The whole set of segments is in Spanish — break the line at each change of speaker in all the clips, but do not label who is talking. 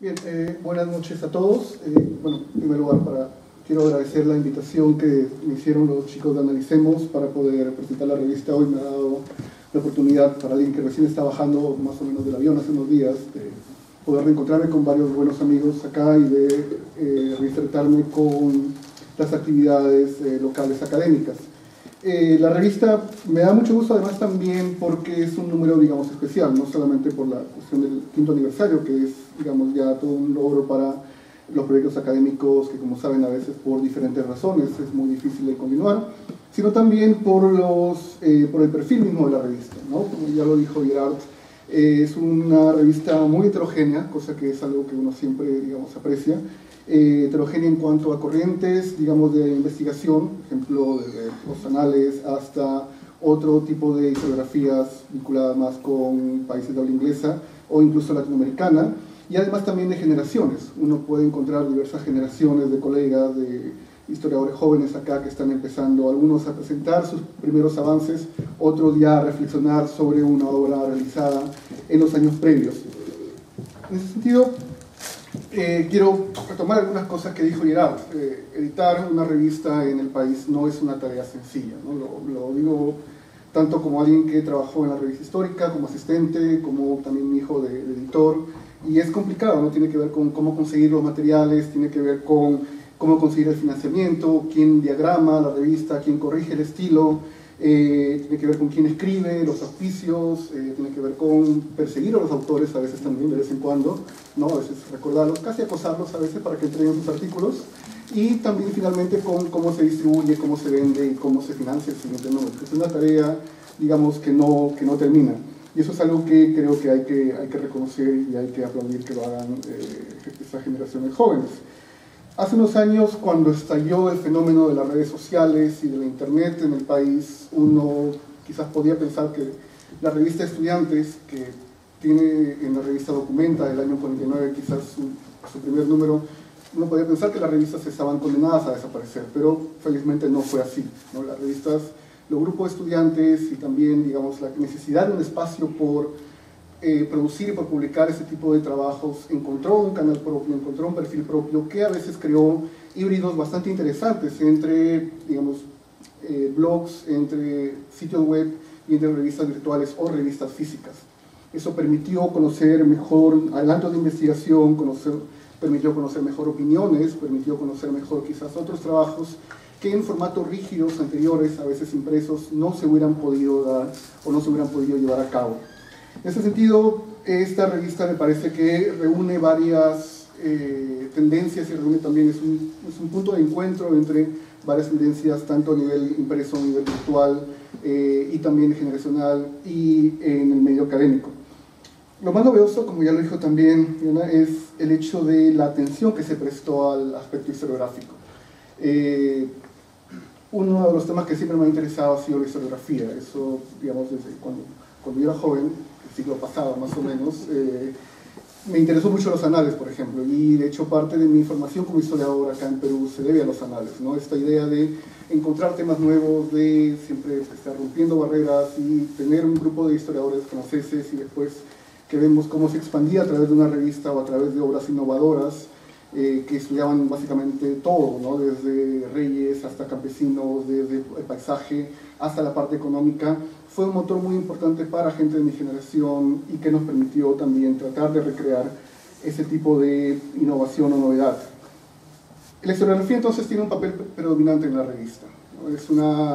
Bien, buenas noches a todos. Bueno, en primer lugar, quiero agradecer la invitación que me hicieron los chicos de Analicemos para poder presentar la revista hoy. Me ha dado la oportunidad, para alguien que recién está bajando más o menos del avión hace unos días, de poder reencontrarme con varios buenos amigos acá y de reinsertarme con las actividades locales académicas. La revista me da mucho gusto además también porque es un número, digamos, especial, no solamente por la cuestión del 5º aniversario, que es, digamos, ya todo un logro para los proyectos académicos que, como saben, a veces por diferentes razones es muy difícil de continuar, sino también por el perfil mismo de la revista, ¿no? Como ya lo dijo Gerard, es una revista muy heterogénea, cosa que es algo que uno siempre, digamos, aprecia. Heterogénea en cuanto a corrientes, digamos, de investigación, por ejemplo, desde los anales hasta otro tipo de historiografías vinculadas más con países de habla inglesa o incluso latinoamericana, y además también de generaciones. Uno puede encontrar diversas generaciones de colegas, de historiadores jóvenes acá que están empezando, algunos a presentar sus primeros avances, otros ya a reflexionar sobre una obra realizada en los años previos. En ese sentido, quiero retomar algunas cosas que dijo Gerard. Editar una revista en el país no es una tarea sencilla, ¿no? Lo digo tanto como alguien que trabajó en la revista histórica, como asistente, como también hijo de editor, y es complicado, ¿no? Tiene que ver con cómo conseguir los materiales, tiene que ver con cómo conseguir el financiamiento, quién diagrama la revista, quién corrige el estilo, tiene que ver con quién escribe, los auspicios, tiene que ver con perseguir a los autores a veces también, de vez en cuando, ¿no? A veces recordarlos, casi acosarlos a veces para que entreguen sus artículos, y también finalmente con cómo se distribuye, cómo se vende y cómo se financia el siguiente número. Es una tarea, digamos, que no termina. Y eso es algo que creo que hay que reconocer y hay que aplaudir que lo hagan estas generaciones jóvenes. Hace unos años, cuando estalló el fenómeno de las redes sociales y de la internet en el país, uno quizás podía pensar que la revista Estudiantes, que tiene en la revista Documenta del año 49 quizás su primer número, uno podía pensar que las revistas estaban condenadas a desaparecer, pero felizmente no fue así, ¿no? Las revistas, los grupos de estudiantes y también, digamos, la necesidad de un espacio por producir y por publicar ese tipo de trabajos, encontró un canal propio, encontró un perfil propio que a veces creó híbridos bastante interesantes entre, digamos, blogs, entre sitios web y entre revistas virtuales o revistas físicas. Eso permitió conocer mejor adelantos de investigación, permitió conocer mejor opiniones, permitió conocer mejor quizás otros trabajos que en formatos rígidos anteriores, a veces impresos, no se hubieran podido dar o no se hubieran podido llevar a cabo. En ese sentido, esta revista me parece que reúne varias tendencias y reúne también, es un punto de encuentro entre varias tendencias, tanto a nivel impreso, a nivel virtual y también generacional y en el medio académico. Lo más novedoso, como ya lo dijo también Diana, es el hecho de la atención que se prestó al aspecto historiográfico. Uno de los temas que siempre me ha interesado ha sido la historiografía. Eso, digamos, desde cuando yo era joven, el siglo pasado más o menos, me interesó mucho los anales, por ejemplo, y de hecho parte de mi formación como historiador acá en Perú se debe a los anales, ¿no? Esta idea de encontrar temas nuevos, de siempre estar rompiendo barreras y tener un grupo de historiadores franceses y después que vemos cómo se expandía a través de una revista o a través de obras innovadoras que estudiaban básicamente todo, ¿no? Desde reyes hasta campesinos, desde el paisaje hasta la parte económica. Fue un motor muy importante para gente de mi generación y que nos permitió también tratar de recrear ese tipo de innovación o novedad. La historiografía entonces tiene un papel predominante en la revista, ¿no?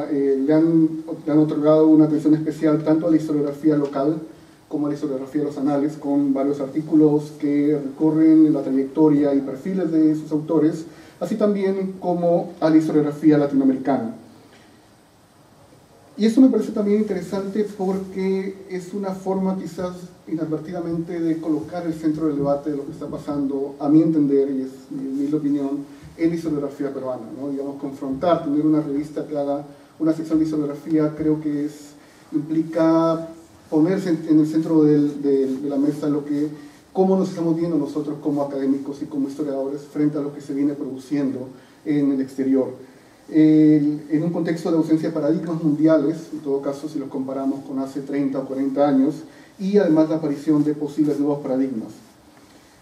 Le han otorgado una atención especial tanto a la historiografía local como a la historiografía de los anales, con varios artículos que recorren la trayectoria y perfiles de sus autores, así también como a la historiografía latinoamericana. Y esto me parece también interesante porque es una forma quizás inadvertidamente de colocar el centro del debate de lo que está pasando, a mi entender, y es mi opinión, en la historiografía peruana, ¿no? Digamos, confrontar, tener una revista que haga una sección de historiografía, creo que implica ponerse en el centro de la mesa cómo nos estamos viendo nosotros como académicos y como historiadores frente a lo que se viene produciendo en el exterior. En un contexto de ausencia de paradigmas mundiales, en todo caso si los comparamos con hace 30 o 40 años, y además la aparición de posibles nuevos paradigmas.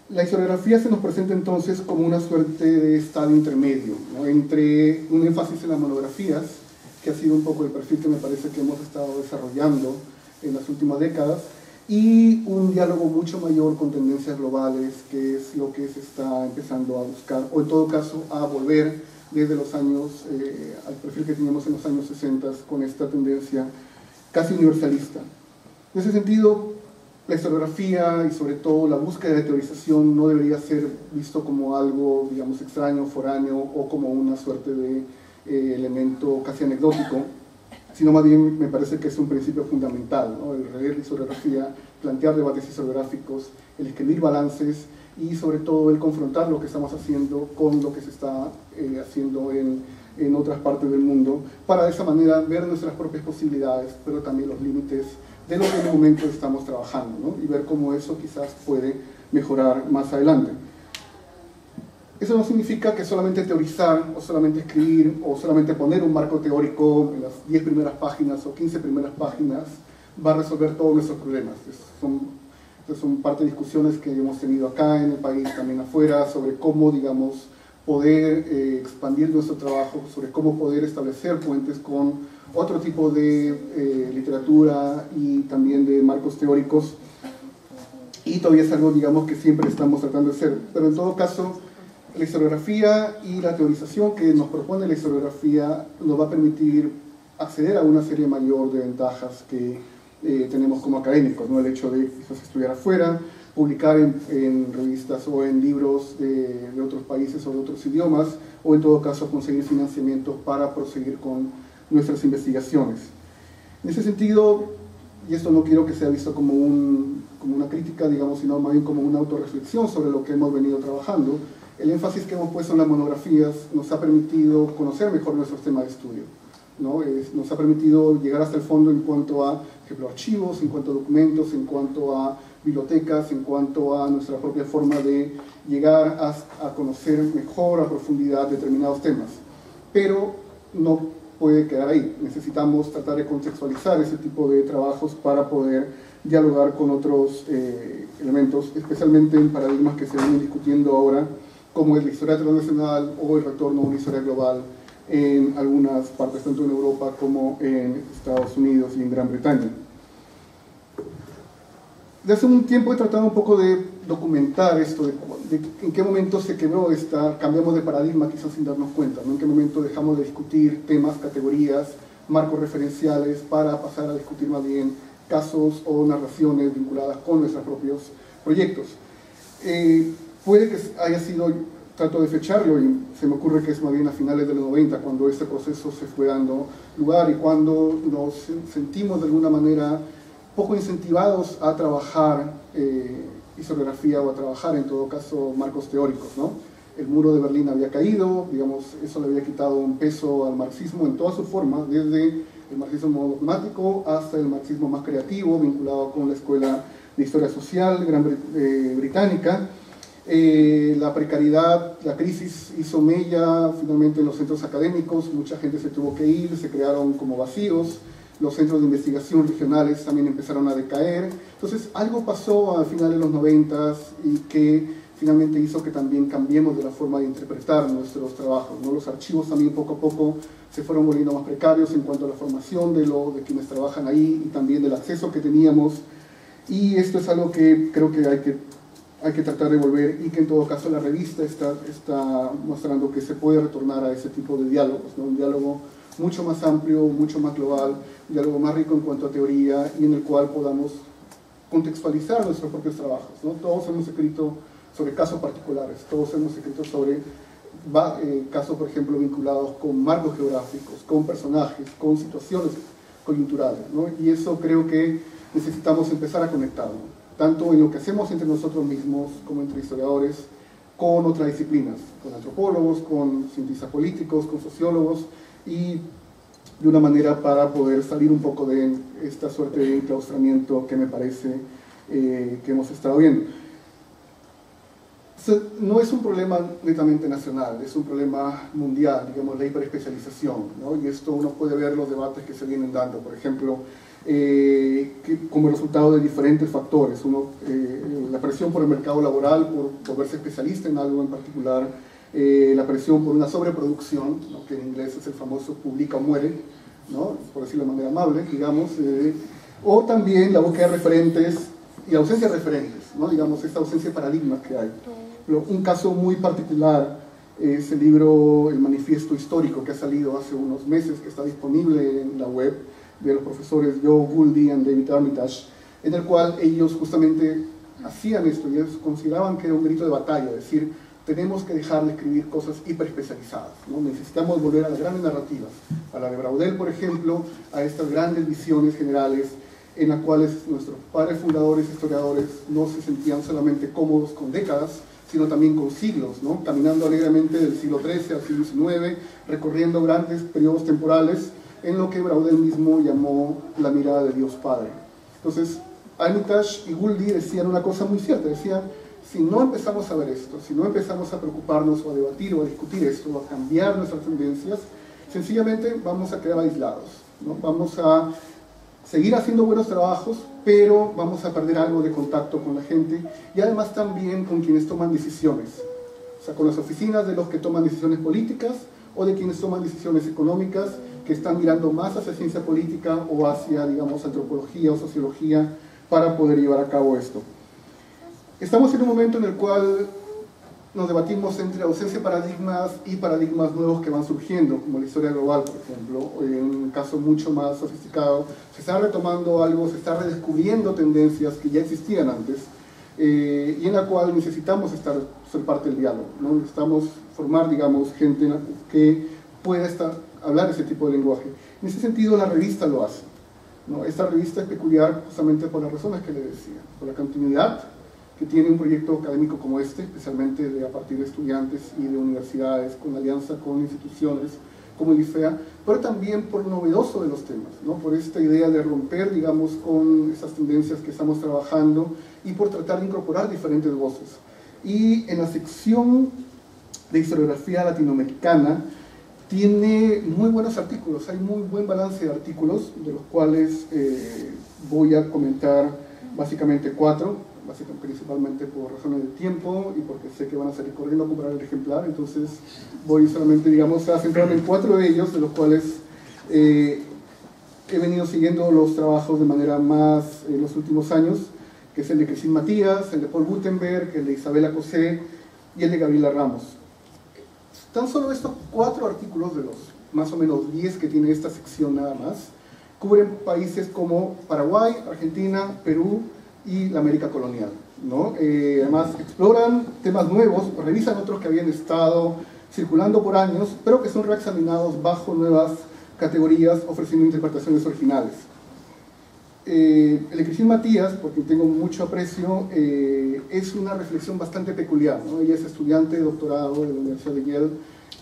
La historiografía se nos presenta entonces como una suerte de estado intermedio, ¿no? Entre un énfasis en las monografías, que ha sido un poco el perfil que me parece que hemos estado desarrollando en las últimas décadas, y un diálogo mucho mayor con tendencias globales, que es lo que se está empezando a buscar, o en todo caso a volver desde los años, al perfil que teníamos en los años 60, con esta tendencia casi universalista. En ese sentido, la historiografía y sobre todo la búsqueda de teorización no debería ser visto como algo, digamos, extraño, foráneo o como una suerte de elemento casi anecdótico, sino más bien me parece que es un principio fundamental, ¿no? El leer historiografía, plantear debates historiográficos, el escribir balances y sobre todo el confrontar lo que estamos haciendo con lo que se está haciendo en otras partes del mundo, para de esa manera ver nuestras propias posibilidades, pero también los límites de lo que en el momento estamos trabajando, ¿no? Y ver cómo eso quizás puede mejorar más adelante. Eso no significa que solamente teorizar, o solamente escribir, o solamente poner un marco teórico en las 10 primeras páginas o 15 primeras páginas va a resolver todos nuestros problemas. Son parte de discusiones que hemos tenido acá en el país, también afuera, sobre cómo, digamos, poder expandir nuestro trabajo, sobre cómo poder establecer puentes con otro tipo de literatura y también de marcos teóricos, y todavía es algo, digamos, que siempre estamos tratando de hacer. Pero en todo caso, la historiografía y la teorización que nos propone la historiografía nos va a permitir acceder a una serie mayor de ventajas que tenemos como académicos, ¿no? El hecho de quizás estudiar afuera, publicar en revistas o en libros de otros países o de otros idiomas, o en todo caso conseguir financiamiento para proseguir con nuestras investigaciones. En ese sentido, y esto no quiero que sea visto como una crítica, digamos, sino más bien como una autorreflexión sobre lo que hemos venido trabajando, el énfasis que hemos puesto en las monografías nos ha permitido conocer mejor nuestros temas de estudio, ¿no? Nos ha permitido llegar hasta el fondo en cuanto a, por ejemplo, archivos, en cuanto a documentos, en cuanto a bibliotecas, en cuanto a nuestra propia forma de llegar a conocer mejor a profundidad determinados temas. Pero no puede quedar ahí. Necesitamos tratar de contextualizar ese tipo de trabajos para poder dialogar con otros elementos, especialmente en paradigmas que se vienen discutiendo ahora, como es la historia transnacional o el retorno a una historia global en algunas partes, tanto en Europa como en Estados Unidos y en Gran Bretaña. Desde hace un tiempo he tratado un poco de documentar esto, de en qué momento se quebró cambiamos de paradigma quizás sin darnos cuenta, ¿no? En qué momento dejamos de discutir temas, categorías, marcos referenciales para pasar a discutir más bien casos o narraciones vinculadas con nuestros propios proyectos. Puede que haya sido, trato de fecharlo, y se me ocurre que es más bien a finales de los 90 cuando este proceso se fue dando lugar y cuando nos sentimos de alguna manera poco incentivados a trabajar historiografía o a trabajar en todo caso marcos teóricos, ¿no? El muro de Berlín había caído, digamos, eso le había quitado un peso al marxismo en toda su forma, desde el marxismo dogmático hasta el marxismo más creativo, vinculado con la Escuela de Historia Social británica. La precariedad, la crisis hizo mella finalmente en los centros académicos, mucha gente se tuvo que ir, se crearon como vacíos, los centros de investigación regionales también empezaron a decaer. Entonces algo pasó a finales de los 90 y que finalmente hizo que también cambiemos de la forma de interpretar nuestros trabajos, ¿no? Los archivos también poco a poco se fueron volviendo más precarios en cuanto a la formación de quienes trabajan ahí y también del acceso que teníamos, y esto es algo que creo que hay que tratar de volver, y que en todo caso la revista está mostrando que se puede retornar a ese tipo de diálogos, ¿no? Un diálogo mucho más amplio, mucho más global, un diálogo más rico en cuanto a teoría y en el cual podamos contextualizar nuestros propios trabajos, ¿no? Todos hemos escrito sobre casos particulares, todos hemos escrito sobre casos, por ejemplo, vinculados con marcos geográficos, con personajes, con situaciones coyunturales, ¿no? Y eso creo que necesitamos empezar a conectar, ¿no? Tanto en lo que hacemos entre nosotros mismos como entre historiadores, con otras disciplinas, con antropólogos, con cientistas políticos, con sociólogos, y de una manera para poder salir un poco de esta suerte de enclaustramiento que me parece que hemos estado viendo. No es un problema netamente nacional, es un problema mundial, digamos, la hiperespecialización, ¿no? Y esto uno puede ver los debates que se vienen dando, por ejemplo, como resultado de diferentes factores. La presión por el mercado laboral, por verse especialista en algo en particular, la presión por una sobreproducción, ¿no? Que en inglés es el famoso publica o muere, ¿no? Por decirlo de manera amable, digamos, o también la búsqueda de referentes y la ausencia de referentes, ¿no? Digamos, esta ausencia de paradigmas que hay. Pero un caso muy particular es el libro El Manifiesto Histórico, que ha salido hace unos meses, que está disponible en la web, de los profesores Joe Gouldy y David Armitage, en el cual ellos justamente hacían esto y ellos consideraban que era un grito de batalla, es decir, tenemos que dejar de escribir cosas hiperespecializadas, ¿no? Necesitamos volver a las grandes narrativas, a la de Braudel, por ejemplo, a estas grandes visiones generales en las cuales nuestros padres fundadores, historiadores, no se sentían solamente cómodos con décadas, sino también con siglos, ¿no? Caminando alegremente del siglo XIII al siglo XIX, recorriendo grandes periodos temporales, en lo que Braudel mismo llamó la mirada de Dios Padre. Entonces, Armitage y Gouldy decían una cosa muy cierta, decían, si no empezamos a ver esto, si no empezamos a preocuparnos o a debatir o a discutir esto, o a cambiar nuestras tendencias, sencillamente vamos a quedar aislados, ¿no? Vamos a seguir haciendo buenos trabajos, pero vamos a perder algo de contacto con la gente y además también con quienes toman decisiones, o sea, con las oficinas de los que toman decisiones políticas o de quienes toman decisiones económicas que están mirando más hacia ciencia política o hacia, digamos, antropología o sociología para poder llevar a cabo esto. Estamos en un momento en el cual nos debatimos entre ausencia de paradigmas y paradigmas nuevos que van surgiendo, como la historia global, por ejemplo, en un caso mucho más sofisticado. Se está retomando algo, se está redescubriendo tendencias que ya existían antes, y en la cual necesitamos ser parte del diálogo, ¿no? Necesitamos formar, digamos, gente que pueda hablar ese tipo de lenguaje. En ese sentido, la revista lo hace, ¿no? Esta revista es peculiar justamente por las razones que le decía, por la continuidad que tiene un proyecto académico como este, especialmente a partir de estudiantes y de universidades, con alianza con instituciones como el IFEA, pero también por lo novedoso de los temas, ¿no? Por esta idea de romper, digamos, con esas tendencias que estamos trabajando y por tratar de incorporar diferentes voces. Y en la sección de historiografía latinoamericana tiene muy buenos artículos, hay muy buen balance de artículos, de los cuales voy a comentar básicamente 4, principalmente por razones de tiempo y porque sé que van a salir corriendo a comprar el ejemplar, entonces voy solamente, digamos, a centrarme en 4 de ellos, de los cuales he venido siguiendo los trabajos de manera más en los últimos años, que es el de Cristín Matías, el de Paul Gutenberg, el de Isabela Cosé y el de Gabriela Ramos. Tan solo estos 4 artículos, de los más o menos 10 que tiene esta sección nada más, cubren países como Paraguay, Argentina, Perú y la América colonial, ¿no? Además exploran temas nuevos, revisan otros que habían estado circulando por años, pero que son reexaminados bajo nuevas categorías, ofreciendo interpretaciones originales. El de Cristín Matías, porque tengo mucho aprecio, es una reflexión bastante peculiar, ¿no? Ella es estudiante de doctorado de la Universidad de Yale,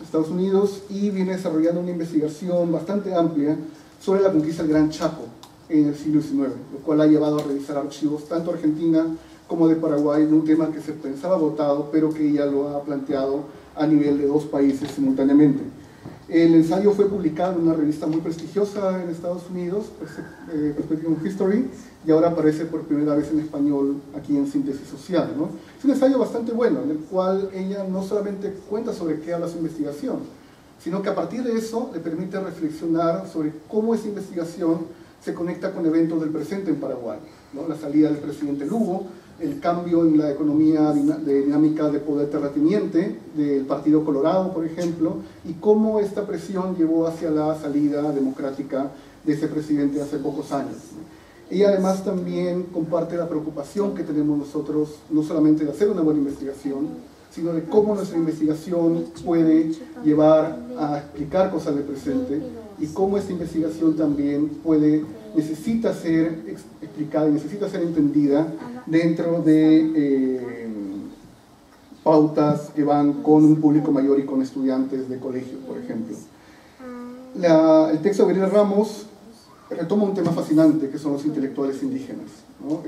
Estados Unidos, y viene desarrollando una investigación bastante amplia sobre la conquista del Gran Chaco en el siglo XIX, lo cual ha llevado a revisar archivos tanto de Argentina como de Paraguay, de un tema que se pensaba agotado, pero que ella lo ha planteado a nivel de 2 países simultáneamente. El ensayo fue publicado en una revista muy prestigiosa en Estados Unidos, Perspective on History, y ahora aparece por primera vez en español aquí en Síntesis Social, ¿no? Es un ensayo bastante bueno, en el cual ella no solamente cuenta sobre qué habla su investigación, sino que a partir de eso le permite reflexionar sobre cómo esa investigación se conecta con eventos del presente en Paraguay, ¿no? La salida del presidente Lugo, el cambio en la economía dinámica de poder terrateniente del Partido Colorado, por ejemplo, y cómo esta presión llevó hacia la salida democrática de ese presidente hace pocos años. Ella además también comparte la preocupación que tenemos nosotros, no solamente de hacer una buena investigación, sino de cómo nuestra investigación puede llevar a explicar cosas del presente y cómo esta investigación también necesita ser explicada y necesita ser entendida dentro de pautas que van con un público mayor y con estudiantes de colegio, por ejemplo. El texto de Gabriela Ramos retoma un tema fascinante que son los intelectuales indígenas, ¿no?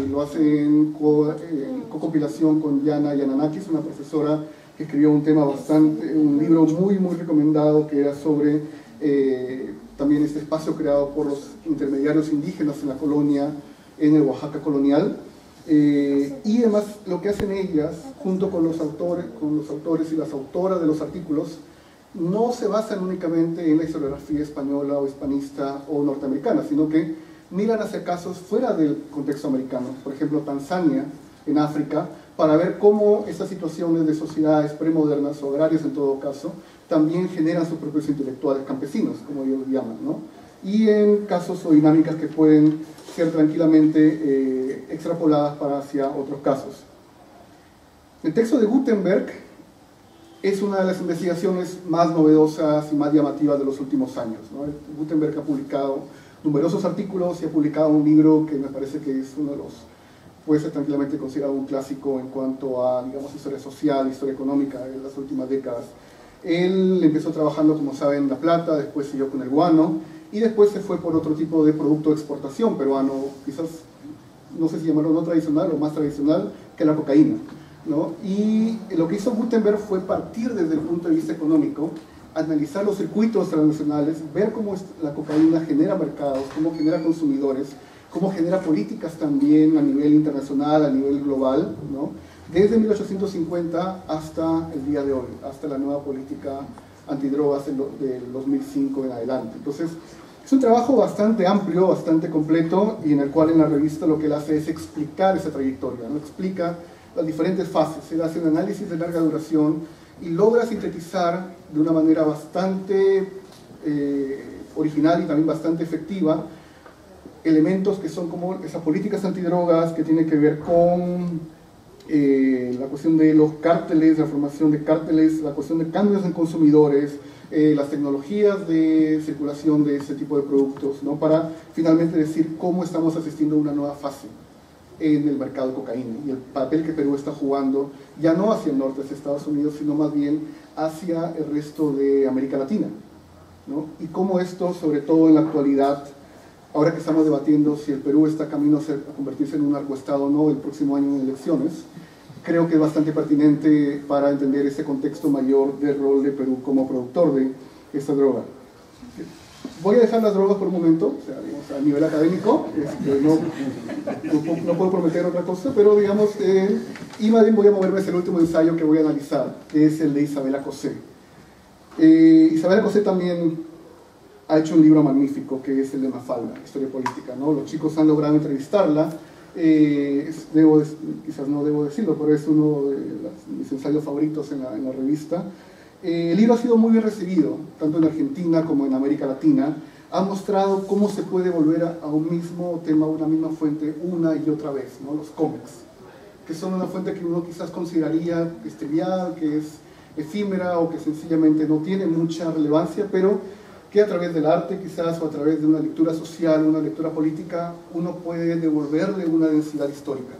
Lo hace en co-compilación con Yana Yananakis, una profesora que escribió un libro muy recomendado que era sobre también este espacio creado por los intermediarios indígenas en la colonia, en el Oaxaca colonial. Y además lo que hacen ellas, junto con los autores y las autoras de los artículos, no se basan únicamente en la historiografía española o hispanista o norteamericana, sino que miran hacia casos fuera del contexto americano. Por ejemplo, Tanzania, en África, para ver cómo estas situaciones de sociedades premodernas o agrarias en todo caso, también generan sus propios intelectuales campesinos, como ellos llaman, ¿no? Y en casos o dinámicas que pueden ser tranquilamente extrapoladas para hacia otros casos. El texto de Gutenberg es una de las investigaciones más novedosas y más llamativas de los últimos años, ¿no? Gutenberg ha publicado numerosos artículos y ha publicado un libro que me parece que es uno de los, puede ser tranquilamente considerado un clásico en cuanto a, digamos, historia social, historia económica en las últimas décadas. Él empezó trabajando, como saben, en la plata, después siguió con el guano, y después se fue por otro tipo de producto de exportación peruano, quizás, no sé si llamarlo no tradicional o más tradicional, que la cocaína, ¿no? Y lo que hizo Gutenberg fue partir desde el punto de vista económico, analizar los circuitos transnacionales, ver cómo la cocaína genera mercados, cómo genera consumidores, cómo genera políticas también a nivel internacional, a nivel global, ¿no? Desde 1850 hasta el día de hoy, hasta la nueva política antidrogas del 2005 en adelante. Entonces, es un trabajo bastante amplio, bastante completo, y en el cual en la revista lo que él hace es explicar esa trayectoria, ¿no? Explica las diferentes fases, él hace un análisis de larga duración y logra sintetizar de una manera bastante original y también bastante efectiva elementos que son como esas políticas antidrogas que tienen que ver con la cuestión de los cárteles, la formación de cárteles, la cuestión de cambios en consumidores, las tecnologías de circulación de ese tipo de productos, ¿no? Para finalmente decir cómo estamos asistiendo a una nueva fase en el mercado de cocaína y el papel que Perú está jugando, ya no hacia el norte, hacia Estados Unidos, sino más bien hacia el resto de América Latina, ¿no? Y cómo esto, sobre todo en la actualidad, ahora que estamos debatiendo si el Perú está camino a convertirse en un narcoestado o no el próximo año en elecciones, creo que es bastante pertinente para entender ese contexto mayor del rol de Perú como productor de esta droga. Voy a dejar las drogas por un momento, o sea, digamos, a nivel académico, no puedo prometer otra cosa, pero digamos, y más bien voy a moverme hacia el último ensayo que voy a analizar, que es el de Isabela Cosé. Isabela Cosé también ha hecho un libro magnífico, que es el de Mafalda, Historia Política, ¿no? Los chicos han logrado entrevistarla, quizás no debo decirlo, pero es uno de mis ensayos favoritos en la revista. El libro ha sido muy bien recibido, tanto en Argentina como en América Latina. Ha mostrado cómo se puede volver a un mismo tema, una misma fuente, una y otra vez, ¿no? Los cómics, que son una fuente que uno quizás consideraría trivial, que es efímera o que sencillamente no tiene mucha relevancia, pero que a través del arte quizás o a través de una lectura social, una lectura política, uno puede devolverle una densidad histórica.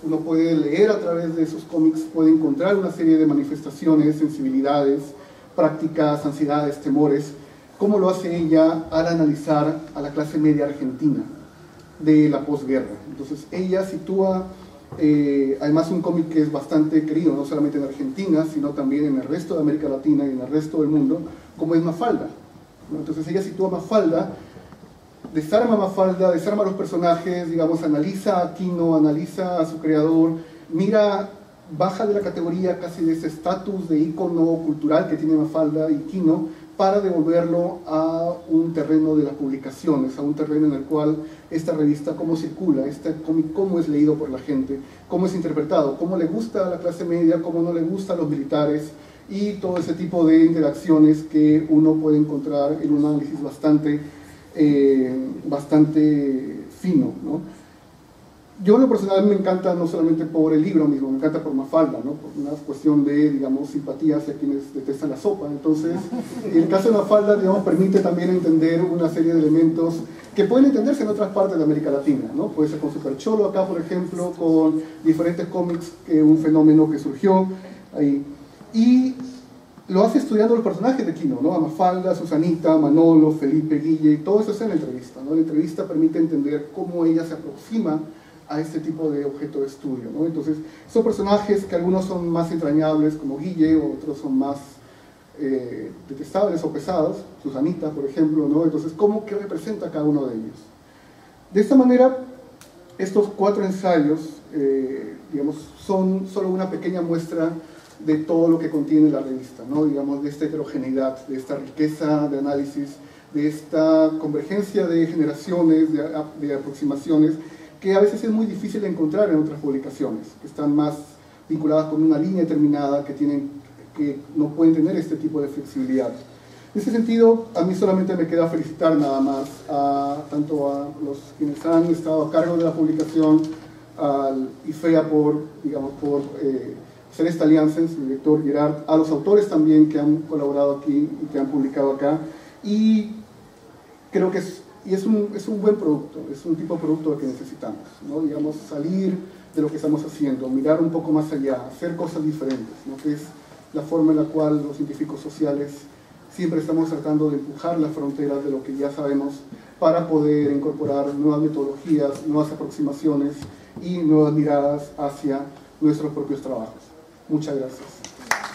Uno puede leer a través de esos cómics, puede encontrar una serie de manifestaciones, sensibilidades, prácticas, ansiedades, temores, como lo hace ella al analizar a la clase media argentina de la posguerra. Entonces ella sitúa, además un cómic que es bastante querido, no solamente en Argentina, sino también en el resto de América Latina y en el resto del mundo, como es Mafalda, ¿no? Entonces ella sitúa Mafalda, desarma a Mafalda, desarma a los personajes, digamos, analiza a Quino, analiza a su creador, mira, baja de la categoría casi de ese estatus de ícono cultural que tiene Mafalda y Quino, para devolverlo a un terreno de las publicaciones, a un terreno en el cual esta revista cómo circula, este cómic cómo es leído por la gente, cómo es interpretado, cómo le gusta a la clase media, cómo no le gusta a los militares, y todo ese tipo de interacciones que uno puede encontrar en un análisis bastante fino, ¿no? Yo en lo personal me encanta no solamente por el libro mismo, me encanta por Mafalda, ¿no? Por una cuestión de, digamos, simpatía hacia quienes detestan la sopa. Entonces, el caso de Mafalda, digamos, permite también entender una serie de elementos que pueden entenderse en otras partes de América Latina, ¿no? Puede ser con Super Cholo acá, por ejemplo, con diferentes cómics, un fenómeno que surgió ahí. Y lo hace estudiando los personajes de Quino, ¿no? A Mafalda, Susanita, Manolo, Felipe, Guille, todo eso está en la entrevista, ¿no? La entrevista permite entender cómo ella se aproxima a este tipo de objeto de estudio, ¿no? Entonces, son personajes que algunos son más entrañables, como Guille, otros son más detestables o pesados, Susanita, por ejemplo, ¿no? Entonces, ¿qué representa cada uno de ellos? De esta manera, estos 4 ensayos digamos, son solo una pequeña muestra de todo lo que contiene la revista, ¿no? Digamos, de esta heterogeneidad, de esta riqueza de análisis, de esta convergencia de generaciones, de aproximaciones, que a veces es muy difícil de encontrar en otras publicaciones, que están más vinculadas con una línea determinada, que no pueden tener este tipo de flexibilidad. En ese sentido, a mí solamente me queda felicitar nada más tanto a los quienes han estado a cargo de la publicación, al IFEA por hacer esta alianza, el director Gerard, a los autores también que han colaborado aquí y que han publicado acá, y creo que es un buen producto, es un tipo de producto que necesitamos, ¿no? Digamos, salir de lo que estamos haciendo, mirar un poco más allá, hacer cosas diferentes, ¿no? Que es la forma en la cual los científicos sociales siempre estamos tratando de empujar las fronteras de lo que ya sabemos para poder incorporar nuevas metodologías, nuevas aproximaciones y nuevas miradas hacia nuestros propios trabajos. Muchas gracias.